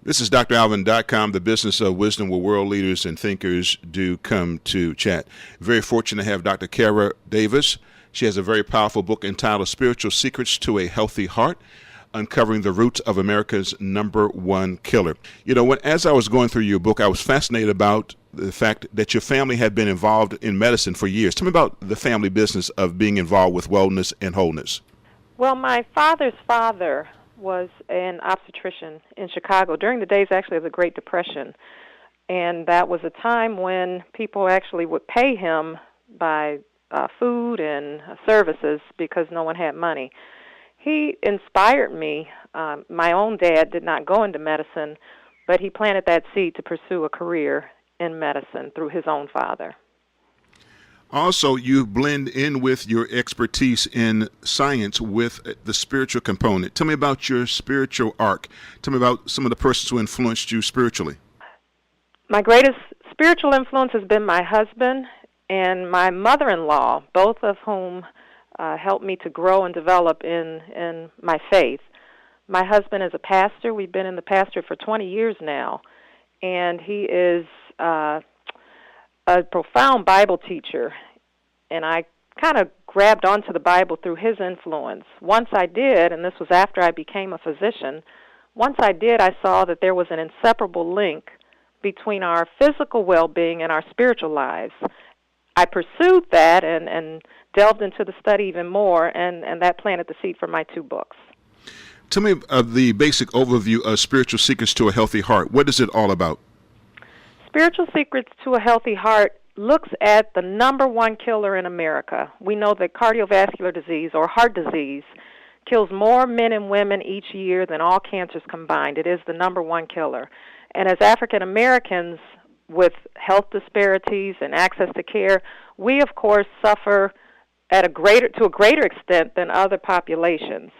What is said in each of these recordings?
This is dralvin.com, the business of wisdom where world leaders and thinkers do come to chat. Very fortunate to have Dr. Kara Davis. She has a very powerful book entitled Spiritual Secrets to a Healthy Heart, Uncovering the Roots of America's Number One Killer. You know, as I was going through your book, I was fascinated about the fact that your family had been involved in medicine for years. Tell me about the family business of being involved with wellness and wholeness. Well, my father's father was an obstetrician in Chicago during the days actually of the Great Depression. And that was a time when people actually would pay him by food and services because no one had money. He inspired me. My own dad did not go into medicine, but he planted that seed to pursue a career in medicine through his own father. Also, you blend in with your expertise in science with the spiritual component. Tell me about your spiritual arc. Tell me about some of the persons who influenced you spiritually. My greatest spiritual influence has been my husband and my mother-in-law, both of whom helped me to grow and develop in my faith. My husband is a pastor. We've been in the pastorate for 20 years now, and he is a profound Bible teacher, and I kind of grabbed onto the Bible through his influence. Once I did, and this was after I became a physician, once I did, I saw that there was an inseparable link between our physical well-being and our spiritual lives. I pursued that and delved into the study even more, and that planted the seed for my 2 books. Tell me of the basic overview of Spiritual Secrets to a Healthy Heart. What is it all about? Spiritual Secrets to a Healthy Heart looks at the number one killer in America. We know that cardiovascular disease, or heart disease, kills more men and women each year than all cancers combined. It is the number one killer. And as African Americans with health disparities and access to care, we of course suffer to a greater extent than other populations.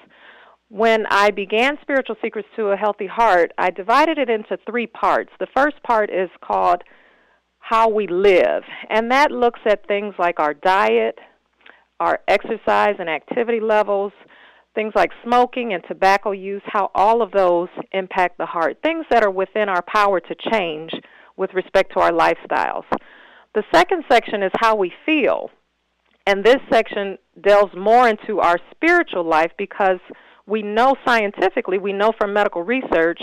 When I began Spiritual Secrets to a Healthy Heart, I divided it into 3 parts. The first part is called How We Live, and that looks at things like our diet, our exercise and activity levels, things like smoking and tobacco use, how all of those impact the heart, things that are within our power to change with respect to our lifestyles. The second section is How We Feel, and this section delves more into our spiritual life because we know scientifically, we know from medical research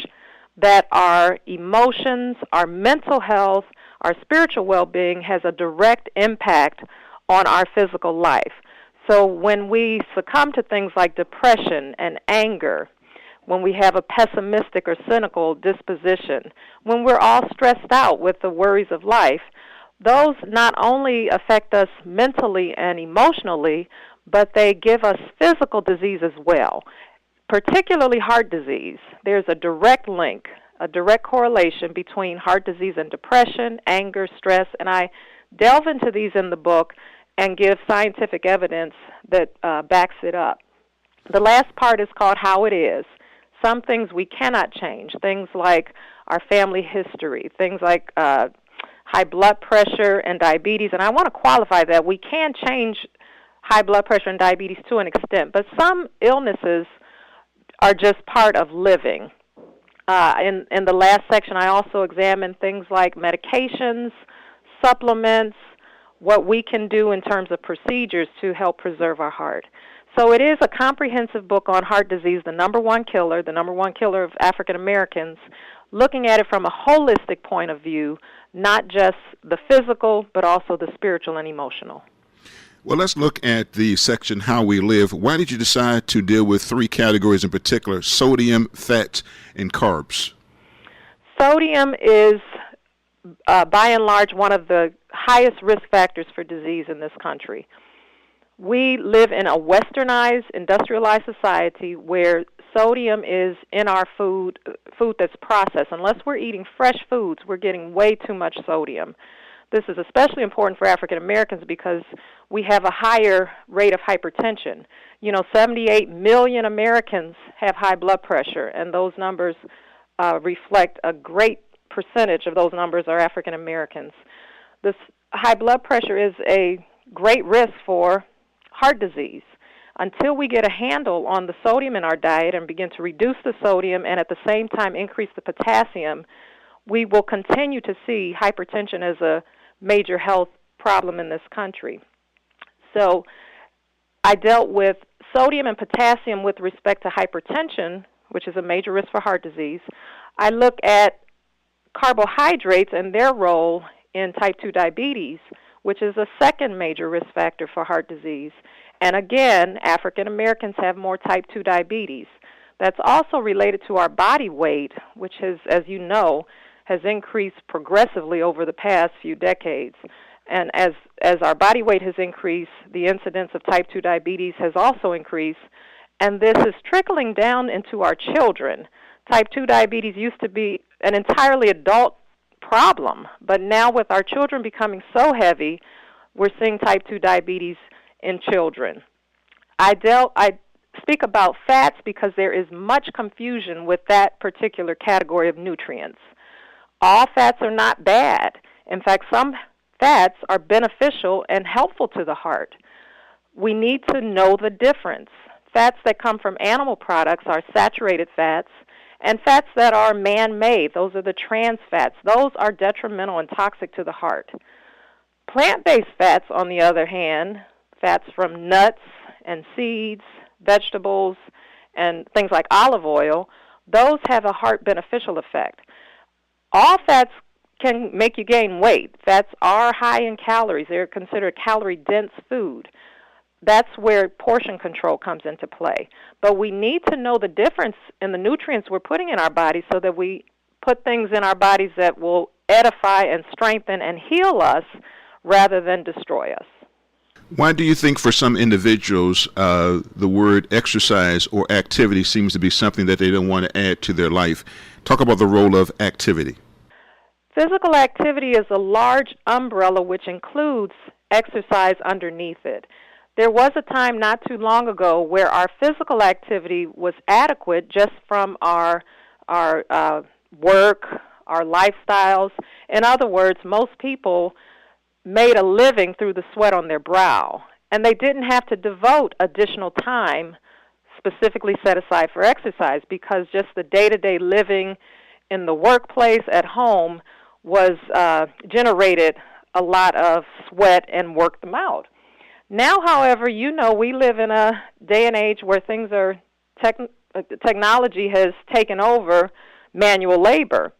that our emotions, our mental health, our spiritual well-being has a direct impact on our physical life. So when we succumb to things like depression and anger, when we have a pessimistic or cynical disposition, when we're all stressed out with the worries of life, those not only affect us mentally and emotionally, but they give us physical disease as well. Particularly heart disease. There's a direct link, a direct correlation between heart disease and depression, anger, stress, and I delve into these in the book and give scientific evidence that backs it up. The last part is called How It Is. Some things we cannot change, things like our family history, things like high blood pressure and diabetes, and I want to qualify that. We can change high blood pressure and diabetes to an extent, but some illnesses are just part of living. In the last section, I also examine things like medications, supplements, what we can do in terms of procedures to help preserve our heart. So it is a comprehensive book on heart disease, the number one killer of African Americans, looking at it from a holistic point of view, not just the physical, but also the spiritual and emotional. Well, let's look at the section How We Live. Why did you decide to deal with 3 categories in particular, sodium, fats, and carbs? Sodium is, by and large, one of the highest risk factors for disease in this country. We live in a westernized, industrialized society where sodium is in our food that's processed. Unless we're eating fresh foods, we're getting way too much sodium. This is especially important for African Americans because we have a higher rate of hypertension. 78 million Americans have high blood pressure, and those numbers reflect a great percentage of those numbers are African Americans. This high blood pressure is a great risk for heart disease. Until we get a handle on the sodium in our diet and begin to reduce the sodium and at the same time increase the potassium, we will continue to see hypertension as a major health problem in this country. So I dealt with sodium and potassium with respect to hypertension, which is a major risk for heart disease. I look at carbohydrates and their role in type 2 diabetes, which is a second major risk factor for heart disease. And again, African Americans have more type 2 diabetes. That's also related to our body weight, which has, as you know, has increased progressively over the past few decades. And as our body weight has increased, the incidence of type 2 diabetes has also increased, and this is trickling down into our children. Type 2 diabetes used to be an entirely adult problem, but now with our children becoming so heavy, we're seeing type 2 diabetes in children. I speak about fats because there is much confusion with that particular category of nutrients. All fats are not bad. In fact, some fats are beneficial and helpful to the heart. We need to know the difference. Fats that come from animal products are saturated fats, and fats that are man-made, those are the trans fats. Those are detrimental and toxic to the heart. Plant-based fats, on the other hand, fats from nuts and seeds, vegetables, and things like olive oil, those have a heart beneficial effect. All fats can make you gain weight. Fats are high in calories. They're considered calorie-dense food. That's where portion control comes into play. But we need to know the difference in the nutrients we're putting in our bodies so that we put things in our bodies that will edify and strengthen and heal us rather than destroy us. Why do you think for some individuals the word exercise or activity seems to be something that they don't want to add to their life? Talk about the role of activity. Physical activity is a large umbrella which includes exercise underneath it. There was a time not too long ago where our physical activity was adequate just from our work, our lifestyles. In other words, most people made a living through the sweat on their brow, and they didn't have to devote additional time specifically set aside for exercise because just the day-to-day living in the workplace, at home, was generated a lot of sweat and worked them out. Now, however, you know we live in a day and age where things are technology has taken over manual labor,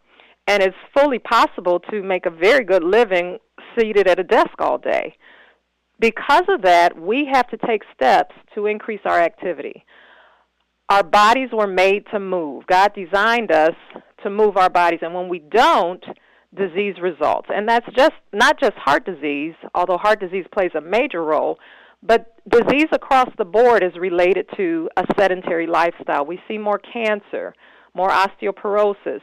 and it's fully possible to make a very good living seated at a desk all day. Because of that, we have to take steps to increase our activity. Our bodies were made to move. God designed us to move our bodies, and when we don't, disease results. And that's just not just heart disease, although heart disease plays a major role, but disease across the board is related to a sedentary lifestyle. We see more cancer, more osteoporosis.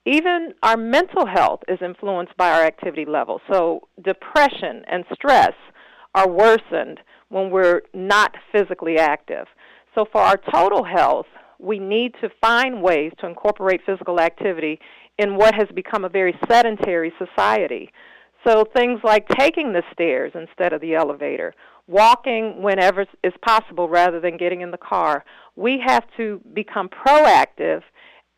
Even our mental health is influenced by our activity level. So depression and stress are worsened when we're not physically active. So for our total health, we need to find ways to incorporate physical activity in what has become a very sedentary society. So things like taking the stairs instead of the elevator, walking whenever is possible rather than getting in the car. We have to become proactive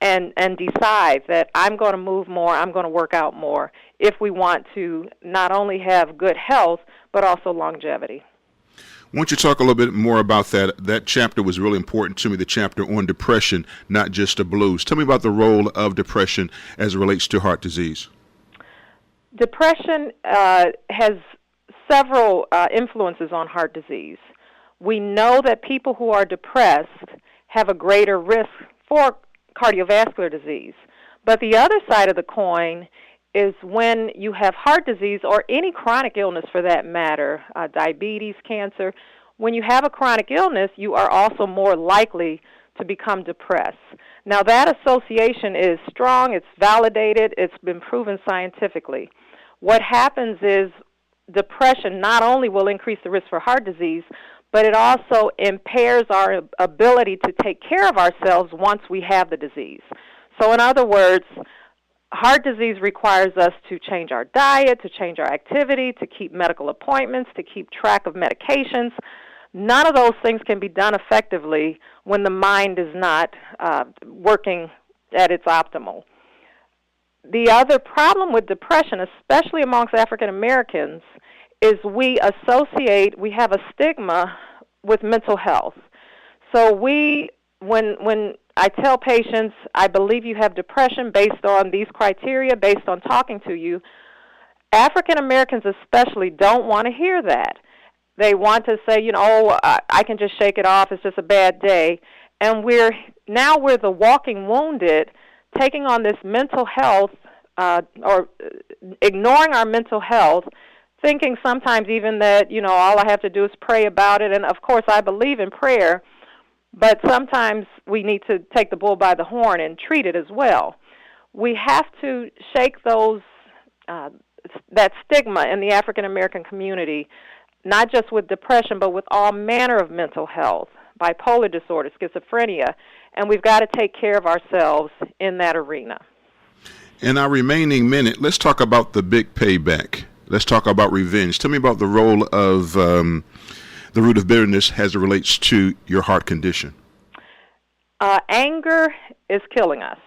and decide that I'm going to move more, I'm going to work out more if we want to not only have good health, but also longevity. Why don't you talk a little bit more about that? That chapter was really important to me, the chapter on depression, not just the blues. Tell me about the role of depression as it relates to heart disease. Depression has several influences on heart disease. We know that people who are depressed have a greater risk for cardiovascular disease. But the other side of the coin is when you have heart disease or any chronic illness for that matter, diabetes, cancer, when you have a chronic illness, you are also more likely to become depressed. Now that association is strong, it's validated, it's been proven scientifically. What happens is depression not only will increase the risk for heart disease, but it also impairs our ability to take care of ourselves once we have the disease. So in other words, heart disease requires us to change our diet, to change our activity, to keep medical appointments, to keep track of medications. None of those things can be done effectively when the mind is not working at its optimal. The other problem with depression, especially amongst African Americans, is we have a stigma with mental health. So when I tell patients, I believe you have depression based on these criteria, based on talking to you, African Americans especially don't want to hear that. They want to say, I can just shake it off, it's just a bad day. And we're the walking wounded, taking on this mental health, or ignoring our mental health, thinking sometimes even that, all I have to do is pray about it. And of course I believe in prayer, but sometimes we need to take the bull by the horn and treat it as well. We have to shake that stigma in the African American community, not just with depression, but with all manner of mental health, bipolar disorder, schizophrenia, and we've got to take care of ourselves in that arena. In our remaining minute, let's talk about the big payback. Let's talk about revenge. Tell me about the role of the root of bitterness as it relates to your heart condition. Anger is killing us.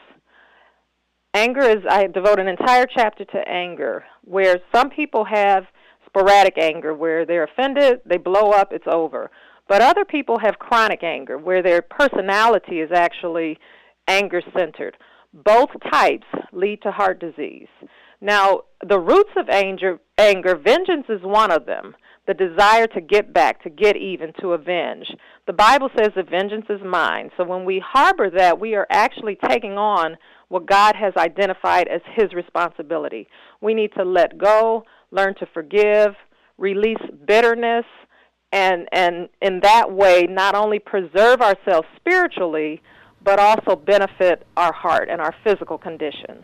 I devote an entire chapter to anger, where some people have sporadic anger, where they're offended, they blow up, it's over. But other people have chronic anger, where their personality is actually anger-centered. Both types lead to heart disease. Now, the roots of anger, vengeance is one of them, the desire to get back, to get even, to avenge. The Bible says that vengeance is mine. So when we harbor that, we are actually taking on what God has identified as his responsibility. We need to let go, learn to forgive, release bitterness, and in that way not only preserve ourselves spiritually, but also benefit our heart and our physical condition.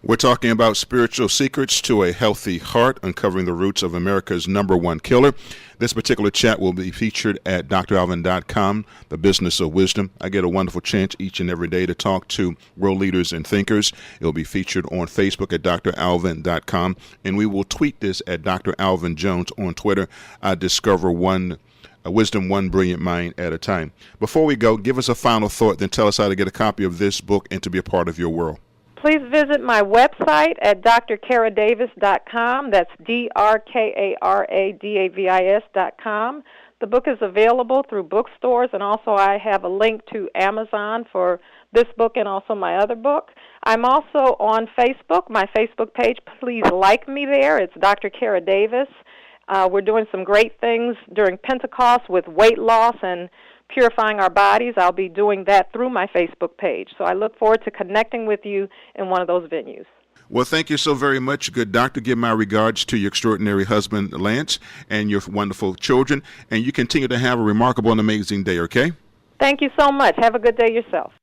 We're talking about spiritual secrets to a healthy heart, uncovering the roots of America's #1 killer. This particular chat will be featured at dralvin.com, The Business of Wisdom. I get a wonderful chance each and every day to talk to world leaders and thinkers. It will be featured on Facebook at dralvin.com, and we will tweet this at Dr. Alvin Jones on Twitter. I discover wisdom, one brilliant mind at a time. Before we go, give us a final thought, then tell us how to get a copy of this book and to be a part of your world. Please visit my website at drkaradavis.com. That's drkaradavis.com. The book is available through bookstores, and also I have a link to Amazon for this book and also my other book. I'm also on Facebook, my Facebook page. Please like me there. It's Dr. Kara Davis. We're doing some great things during Pentecost with weight loss and purifying our bodies. I'll be doing that through my Facebook page. So I look forward to connecting with you in one of those venues. Well, thank you so very much, good doctor. Give my regards to your extraordinary husband, Lance, and your wonderful children. And you continue to have a remarkable and amazing day, okay? Thank you so much. Have a good day yourself.